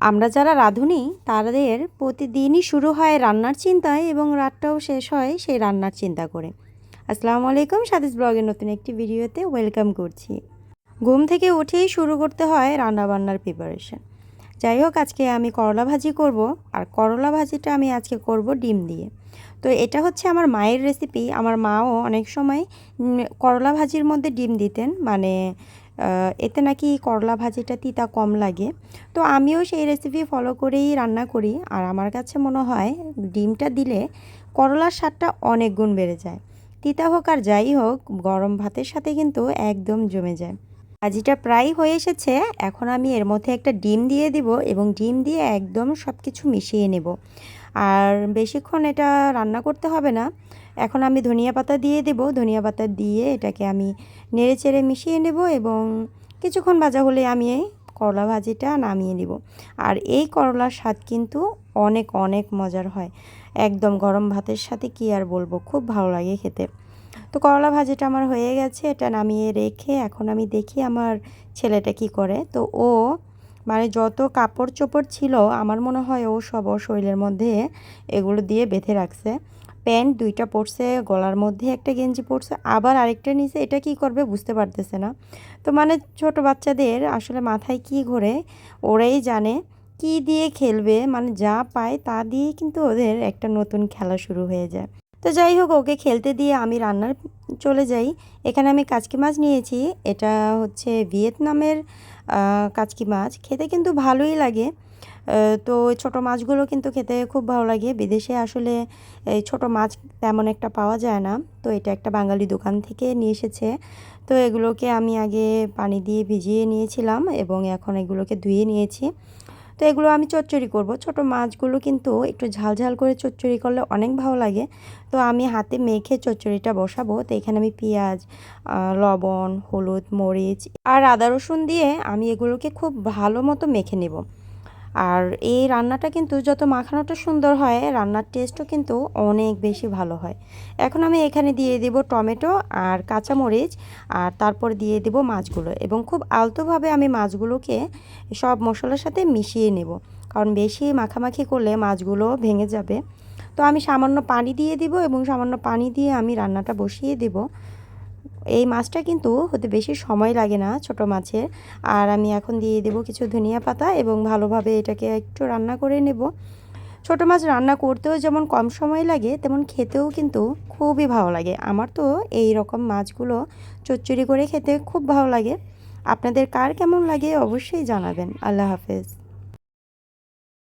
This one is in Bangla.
আমরা যারা রাঁধুনি তাদের প্রতিদিনই শুরু হয় রান্নার চিন্তায় এবং রাতটাও শেষ হয় সেই রান্নার চিন্তা করে। আসসালামু আলাইকুম, সাদিস ব্লগের নতুন একটি ভিডিওতে ওয়েলকাম করছি। ঘুম থেকে উঠেই শুরু করতে হয় রান্নাবান্নার প্রিপারেশন। যাই হোক, আজকে আমি করলা ভাজি করব, আর করলা ভাজিটা আমি আজকে করব ডিম দিয়ে। তো এটা হচ্ছে আমার মায়ের রেসিপি। আমার মাও অনেক সময় করলা ভাজির মধ্যে ডিম দিতেন, মানে এতে নাকি করলা ভাজিটা তিতা কম লাগে। তো আমিও সেই রেসিপি ফলো করেই রান্না করি, আর আমার কাছে মনে হয় ডিমটা দিলে করলার স্বাদটা অনেক গুণ বেড়ে যায়। তিতা হোক আর যাই হোক, গরম ভাতের সাথে কিন্তু একদম জমে যায়। ভাজিটা প্রায় হয়ে এসেছে। এখন আমি এর মধ্যে একটা ডিম দিয়ে দিব এবং ডিম দিয়ে একদম সব কিছু মিশিয়ে নেব। আর বেশিক্ষণ এটা রান্না করতে হবে না। এখন আমি ধনিয়া পাতা দিয়ে দেব। ধনিয়া পাতা দিয়ে এটাকে আমি নেড়ে চেড়ে মিশিয়ে নেব এবং কিছুক্ষণ ভাজা হলে আমি এই করলা ভাজিটা নামিয়ে নেব। আর এই করলার স্বাদ কিন্তু অনেক অনেক মজার হয়। একদম গরম ভাতের সাথে কি আর বলবো, খুব ভালো লাগে খেতে। তো করলা ভাজিটা আমার হয়ে গেছে, এটা নামিয়ে রেখে এখন আমি দেখি আমার ছেলেটা কি করে। তো ও মানে যত কাপড় চোপড় ছিল আমার মনে হয় ও সব ওর শরীরের মধ্যে এগুলো দিয়ে বেঁধে রাখছে। প্যান্ট দুইটা পরছে, গলার মধ্যে একটা গেঞ্জি পরছে, আবার আরেকটা নিচে, এটা কি করবে বুঝতে পারতেছে না। তো মানে ছোট বাচ্চাদের আসলে মাথায় কি ঘোরে ওরাই জানে, কি দিয়ে খেলবে, মানে যা পায় তা দিয়েই কিন্তু ওদের একটা নতুন খেলা শুরু হয়ে যায়। তো যাই হোক, ওকে খেলতে দিয়ে আমি রান্নার চলে যাই। এখানে আমি কাচকি মাছ নিয়েছি। এটা হচ্ছে ভিয়েতনামের কাচকি মাছ, খেতে কিন্তু ভালোই লাগে। তো ছোট মাছগুলো কিন্তু খেতে খুব ভালো লাগে। বিদেশে আসলে এই ছোট মাছ তেমন একটা পাওয়া যায় না। তো এটা একটা বাঙালি দোকান থেকে নিয়ে এসেছে। তো এগুলোকে আমি আগে পানি দিয়ে ভিজিয়ে নিয়েছিলাম এবং এখন এগুলোকে ধুয়ে নিয়েছি। তো এগুলো আমি চচ্চড়ি করব। ছোট মাছগুলো কিন্তু একটু ঝাল ঝাল করে চচ্চড়ি করলে অনেক ভালো লাগে। তো আমি হাতে মেখে চচ্চড়িটা বসাবো। তো এখানে আমি পেঁয়াজ, লবণ, হলুদ, মরিচ আর আদা রসুন দিয়ে আমি এগুলোকে খুব ভালো মতো মেখে নেব। আর এই রান্নাটা কিন্তু যত মাখানোটা সুন্দর হয়, রান্নার টেস্টও কিন্তু অনেক বেশি ভালো হয়। এখন আমি এখানে দিয়ে দেব টমেটো আর কাঁচামরিচ, আর তারপর দিয়ে দেব মাছগুলো এবং খুব আলতোভাবে আমি মাছগুলোকে সব মশলার সাথে মিশিয়ে নেব, কারণ বেশি মাখামাখি করলে মাছগুলো ভেঙে যাবে। তো আমি সামান্য পানি দিয়ে দিব এবং সামান্য পানি দিয়ে আমি রান্নাটা বসিয়ে দেব। এই মাছটা কিন্তু হতে বেশি সময় লাগে না ছোট মাছের। আর আমি এখন দিয়ে দেব কিছু ধনিয়া পাতা এবং ভালোভাবে এটাকে একটু রান্না করে নেব। ছোট মাছ রান্না করতেও যেমন কম সময় লাগে, তেমন খেতেও কিন্তু খুবই ভালো লাগে। আমার তো এই রকম মাছগুলো চচ্চড়ি করে খেতে খুব ভালো লাগে। আপনাদের কার কেমন লাগে অবশ্যই জানাবেন। আল্লাহ হাফেজ।